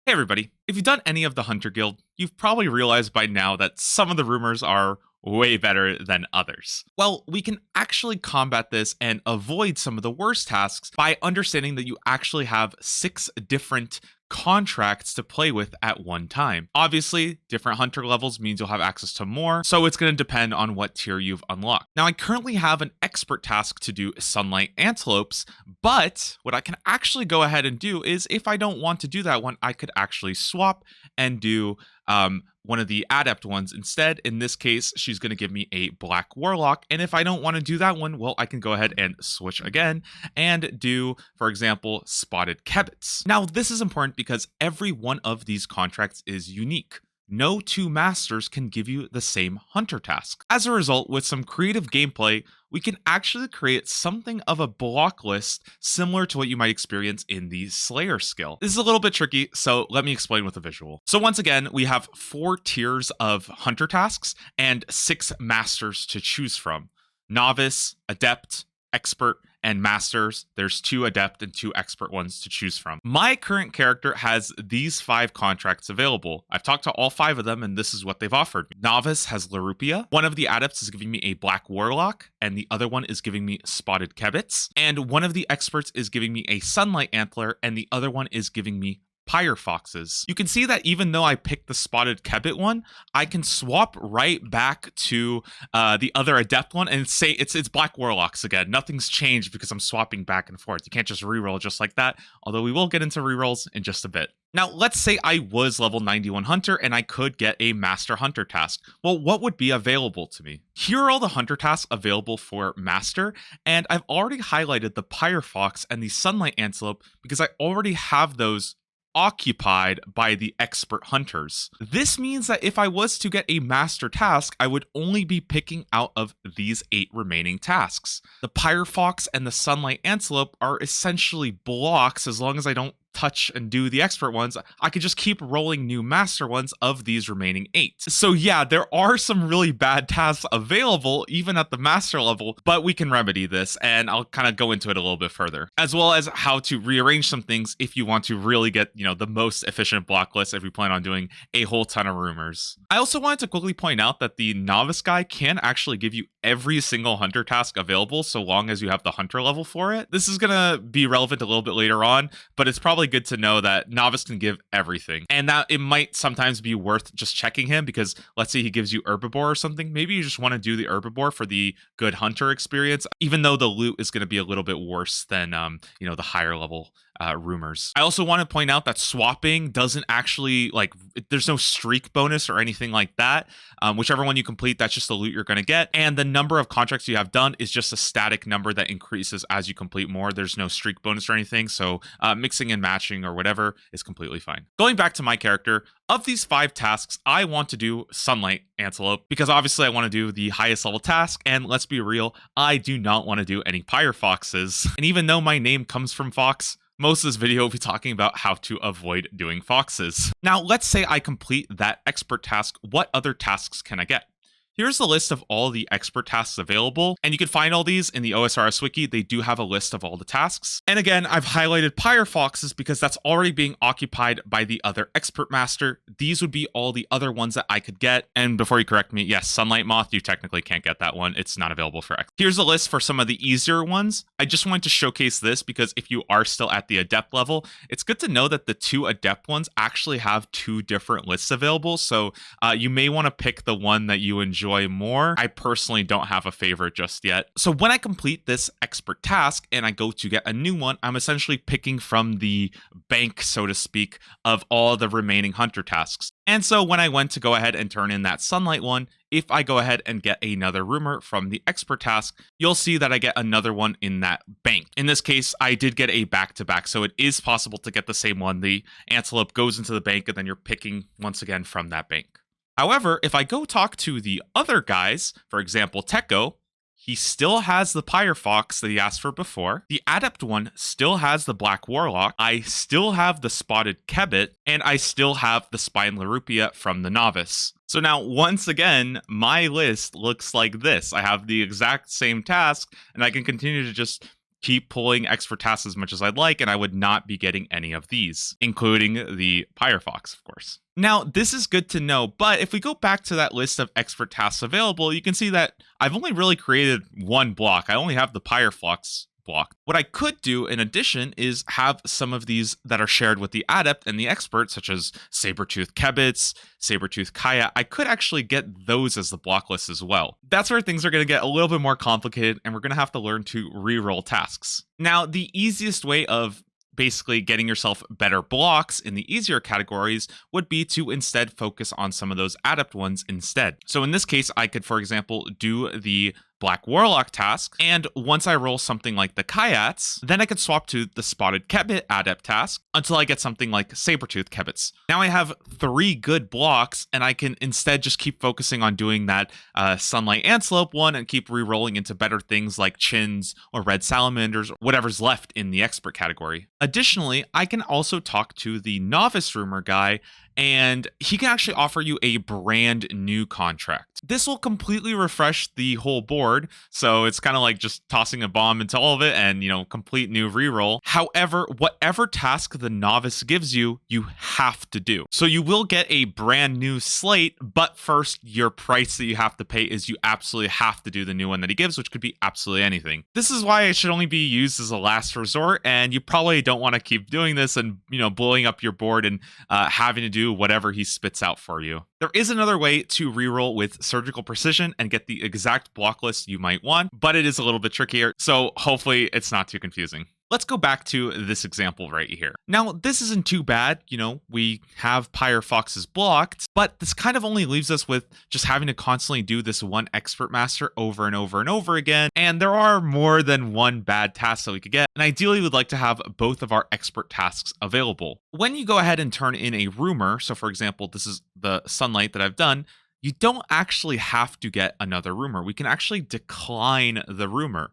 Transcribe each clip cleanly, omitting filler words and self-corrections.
Hey everybody, if you've done any of the Hunter Guild, you've probably realized by now that some of the rumors are way better than others. Well, we can actually combat this and avoid some of the worst tasks by understanding that you actually have 6 different contracts to play with at one time. Obviously, different hunter levels means you'll have access to more, so it's going to depend on what tier you've unlocked. Now, I currently have an expert task to do Sunlight Antelopes, but what I can actually go ahead and do is if I don't want to do that one, I could actually swap and do one of the adept ones instead. In this case, she's going to give me a black warlock, and if I don't want to do that one, well, I can go ahead and switch again and do, for example, spotted kebits. Now, this is important because every one of these contracts is unique. No two masters can give you the same hunter task. As a result, with some creative gameplay, we can actually create something of a block list similar to what you might experience in the Slayer skill. This is a little bit tricky, so let me explain with a visual. So once again, we have 4 tiers of hunter tasks and 6 masters to choose from. Novice, Adept, Expert, and Masters. There's 2 Adept and 2 Expert ones to choose from. My current character has these 5 contracts available. I've talked to all 5 of them, and this is what they've offered me. Novice has Larupia. One of the Adepts is giving me a Black Warlock, and the other one is giving me Spotted Kebits. And one of the Experts is giving me a Sunlight Antler, and the other one is giving me Pyre Foxes. You can see that even though I picked the Spotted Kebit one, I can swap right back to the other Adept one and say it's Black Warlocks again. Nothing's changed because I'm swapping back and forth. You can't just reroll just like that, although we will get into rerolls in just a bit. Now, let's say I was level 91 Hunter and I could get a Master Hunter task. Well, what would be available to me? Here are all the Hunter tasks available for Master, and I've already highlighted the Pyre Fox and the Sunlight Antelope because I already have those occupied by the expert hunters. This means that if I was to get a master task, I would only be picking out of these 8 remaining tasks. The Pyre Fox and the Sunlight Antelope are essentially blocks. As long as I don't touch and do the expert ones, I could just keep rolling new master ones of these remaining 8. So yeah, there are some really bad tasks available even at the master level, but we can remedy this, and I'll kind of go into it a little bit further, as well as how to rearrange some things if you want to really get, the most efficient block list if you plan on doing a whole ton of rumors. I also wanted to quickly point out that the novice guy can actually give you every single hunter task available so long as you have the hunter level for it. This is going to be relevant a little bit later on, but it's probably good to know that novice can give everything, and that it might sometimes be worth just checking him, because let's say he gives you herbivore or something, maybe you just want to do the herbivore for the good hunter experience, even though the loot is going to be a little bit worse than the higher level rumors. I also want to point out that swapping doesn't actually, there's no streak bonus or anything like that. Whichever one you complete, that's just the loot you're going to get. And the number of contracts you have done is just a static number that increases as you complete more. There's no streak bonus or anything. So mixing and matching or whatever is completely fine. Going back to my character, of these 5 tasks, I want to do Sunlight Antelope because obviously I want to do the highest level task, and let's be real, I do not want to do any Pyre Foxes. And even though my name comes from Fox, most of this video will be talking about how to avoid doing foxes. Now, let's say I complete that expert task. What other tasks can I get? Here's the list of all the expert tasks available, and you can find all these in the OSRS wiki. They do have a list of all the tasks. And again, I've highlighted Pyre Foxes because that's already being occupied by the other expert master. These would be all the other ones that I could get. And before you correct me, yes, Sunlight Moth, you technically can't get that one. It's not available for X. Here's a list for some of the easier ones. I just wanted to showcase this because if you are still at the Adept level, it's good to know that the 2 Adept ones actually have 2 different lists available. So you may want to pick the one that you enjoy more. I personally don't have a favorite just yet. So when I complete this expert task and I go to get a new one, I'm essentially picking from the bank, so to speak, of all the remaining hunter tasks. And so when I went to go ahead and turn in that Sunlight one, if I go ahead and get another rumor from the expert task, you'll see that I get another one in that bank. In this case, I did get a back-to-back, so it is possible to get the same one. The antelope goes into the bank and then you're picking once again from that bank. However, if I go talk to the other guys, for example, Tekko, he still has the Pyre Fox that he asked for before. The Adept one still has the Black Warlock. I still have the Spotted Kebit, and I still have the Spine Larupia from the Novice. So now, once again, my list looks like this. I have the exact same task, and I can continue to just keep pulling expert tasks as much as I'd like, and I would not be getting any of these, including the Pyrefox, of course. Now, this is good to know, but if we go back to that list of expert tasks available, you can see that I've only really created one block. I only have the Pyrefox block. What I could do in addition is have some of these that are shared with the adept and the expert, such as Sabertooth Kebits, Sabertooth Kaya. I could actually get those as the block list as well. That's where things are going to get a little bit more complicated, and we're going to have to learn to reroll tasks. Now, the easiest way of basically getting yourself better blocks in the easier categories would be to instead focus on some of those adept ones instead. So in this case, I could, for example, do the Black Warlock task, and once I roll something like the Kayats, then I could swap to the Spotted Kebit adept task until I get something like Sabertooth Kebits. Now I have 3 good blocks, and I can instead just keep focusing on doing that Sunlight Antelope one and keep re-rolling into better things like Chins or Red Salamanders or whatever's left in the expert category. Additionally, I can also talk to the Novice Rumor guy, and he can actually offer you a brand new contract. This will completely refresh the whole board, so it's kind of like just tossing a bomb into all of it and, complete new reroll. However, whatever task the novice gives you, you have to do. So you will get a brand new slate, but first, your price that you have to pay is you absolutely have to do the new one that he gives, which could be absolutely anything. This is why it should only be used as a last resort, and you probably don't want to keep doing this and, blowing up your board and having to do whatever he spits out for you. There is another way to reroll with surgical precision and get the exact block list you might want, but it is a little bit trickier, so hopefully it's not too confusing. Let's go back to this example right here. Now, this isn't too bad. We have Pyrefoxes blocked, but this kind of only leaves us with just having to constantly do this one expert master over and over and over again. And there are more than one bad task that we could get. And ideally, we'd like to have both of our expert tasks available. When you go ahead and turn in a rumor, so for example, this is the Sunlight that I've done, you don't actually have to get another rumor. We can actually decline the rumor.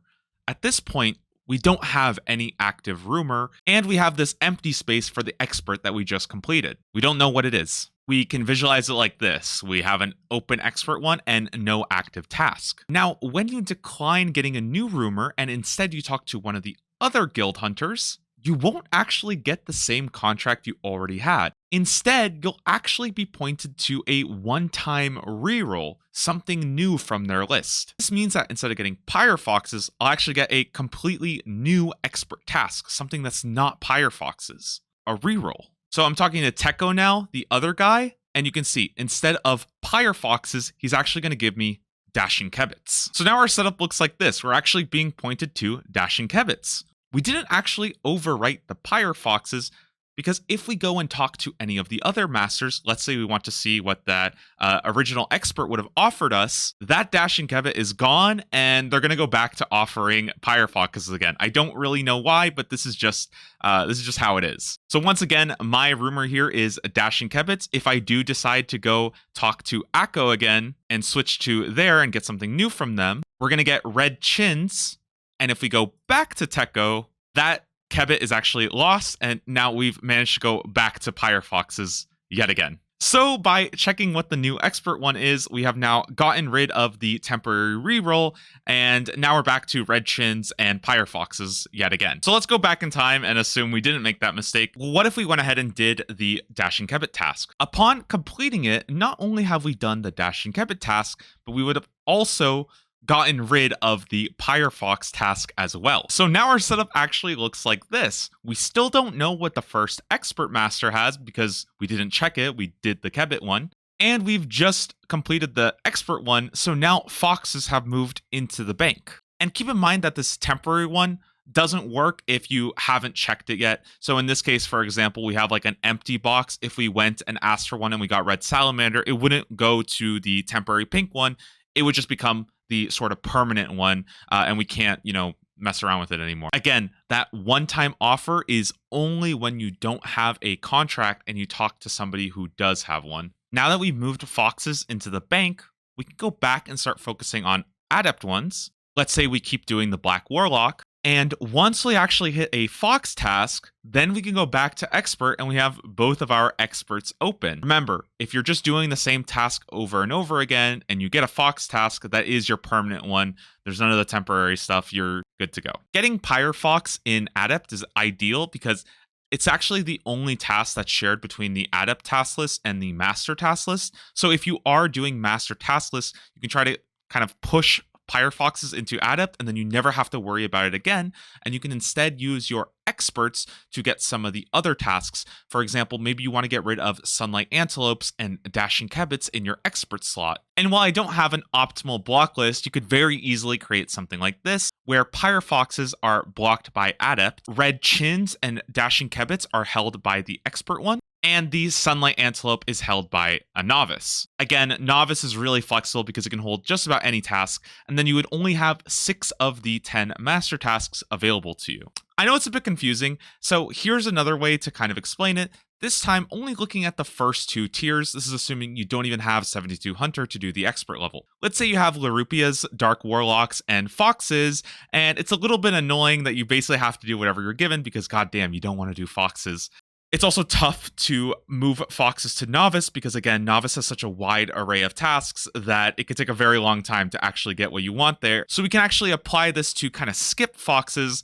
At this point, we don't have any active rumor, and we have this empty space for the expert that we just completed. We don't know what it is. We can visualize it like this. We have an open expert one and no active task. Now, when you decline getting a new rumor and instead you talk to one of the other guild hunters, you won't actually get the same contract you already had. Instead, you'll actually be pointed to a one-time reroll, something new from their list. This means that instead of getting Pyrefoxes, I'll actually get a completely new expert task, something that's not Pyrefoxes, a reroll. So I'm talking to Teko now, the other guy, and you can see, instead of Pyrefoxes, he's actually going to give me Dashing Kebits. So now our setup looks like this. We're actually being pointed to Dashing Kebits. We didn't actually overwrite the Pyrefoxes because if we go and talk to any of the other masters, let's say we want to see what that original expert would have offered us, that Dashing Kebit is gone and they're going to go back to offering Pyrefoxes again. I don't really know why, but this is just how it is. So once again, my rumor here is Dashing Kebits. If I do decide to go talk to Akko again and switch to there and get something new from them, we're going to get Red Chins. And if we go back to Teko, that Kebit is actually lost, and now we've managed to go back to Pyrefoxes yet again. So by checking what the new expert one is, we have now gotten rid of the temporary reroll, and now we're back to Red Chins and Pyrefoxes yet again. So let's go back in time and assume we didn't make that mistake. What if we went ahead and did the Dashing Kebit task? Upon completing it, not only have we done the Dashing Kebit task, but we would have also gotten rid of the Pyrefox task as well. So now our setup actually looks like this. We still don't know what the first expert master has because we didn't check it. We did the Kebit one. And we've just completed the expert one. So now foxes have moved into the bank. And keep in mind that this temporary one doesn't work if you haven't checked it yet. So in this case, for example, we have like an empty box. If we went and asked for one and we got Red Salamander, it wouldn't go to the temporary pink one. It would just become the sort of permanent one, and we can't, mess around with it anymore. Again, that one-time offer is only when you don't have a contract and you talk to somebody who does have one. Now that we've moved foxes into the bank, we can go back and start focusing on adept ones. Let's say we keep doing the Black Warlock, and once we actually hit a fox task, then we can go back to expert and we have both of our experts open. Remember, if you're just doing the same task over and over again and you get a fox task, that is your permanent one. There's none of the temporary stuff. You're good to go. Getting Pyrefox in Adept is ideal because it's actually the only task that's shared between the Adept task list and the Master task list. So if you are doing Master task list, you can try to kind of push Pyrefoxes into Adept, and then you never have to worry about it again. And you can instead use your experts to get some of the other tasks. For example, maybe you want to get rid of Sunlight Antelopes and Dashing Kebits in your expert slot. And while I don't have an optimal block list, you could very easily create something like this, where Pyrefoxes are blocked by Adept, Red Chins and Dashing Kebits are held by the expert one, and the Sunlight Antelope is held by a Novice. Again, Novice is really flexible because it can hold just about any task, and then you would only have 6 of the 10 master tasks available to you. I know it's a bit confusing, so here's another way to kind of explain it. This time, only looking at the first 2 tiers. This is assuming you don't even have 72 Hunter to do the expert level. Let's say you have Larupias, Dark Warlocks, and Foxes, and it's a little bit annoying that you basically have to do whatever you're given because goddamn, you don't want to do Foxes. It's also tough to move Foxes to Novice because, again, Novice has such a wide array of tasks that it could take a very long time to actually get what you want there. So we can actually apply this to kind of skip Foxes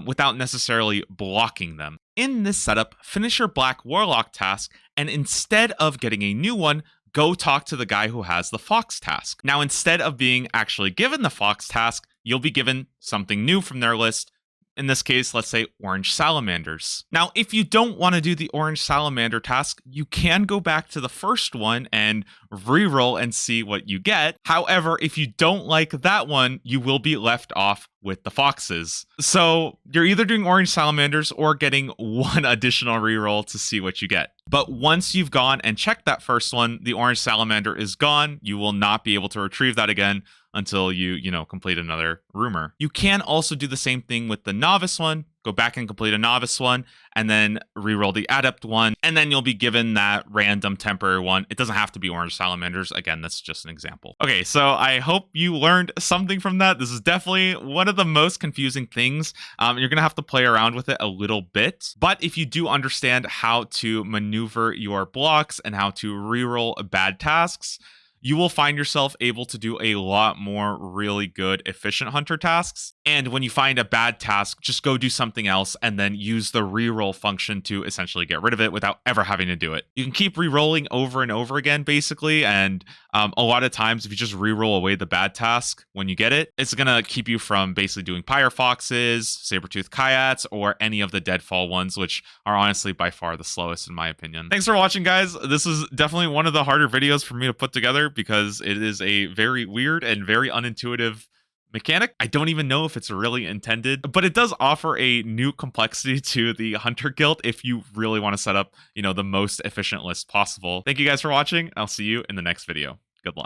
without necessarily blocking them. In this setup, finish your Black Warlock task, and instead of getting a new one, go talk to the guy who has the Fox task. Now, instead of being actually given the Fox task, you'll be given something new from their list. In this case, let's say Orange Salamanders. Now, if you don't want to do the Orange Salamander task, you can go back to the first one and reroll and see what you get. However, if you don't like that one, you will be left off with the Foxes. So you're either doing Orange Salamanders or getting one additional reroll to see what you get. But once you've gone and checked that first one, the Orange Salamander is gone. You will not be able to retrieve that again until you complete another rumor. You can also do the same thing with the Novice one. Go back and complete a Novice one, and then reroll the Adept one, and then you'll be given that random temporary one. It doesn't have to be Orange Salamanders. Again, that's just an example. Okay, so I hope you learned something from that. This is definitely one of the most confusing things. You're going to have to play around with it a little bit, but if you do understand how to maneuver your blocks and how to reroll bad tasks, you will find yourself able to do a lot more really good, efficient Hunter tasks. And when you find a bad task, just go do something else and then use the reroll function to essentially get rid of it without ever having to do it. You can keep rerolling over and over again, basically. And a lot of times, if you just reroll away the bad task when you get it, it's going to keep you from basically doing Pyrefoxes, Sabertooth Kyats, or any of the Deadfall ones, which are honestly by far the slowest in my opinion. Thanks for watching, guys. This is definitely one of the harder videos for me to put together because it is a very weird and very unintuitive mechanic. I don't even know if it's really intended, but it does offer a new complexity to the Hunter Guild if you really want to set up, the most efficient list possible. Thank you guys for watching. I'll see you in the next video. Good luck.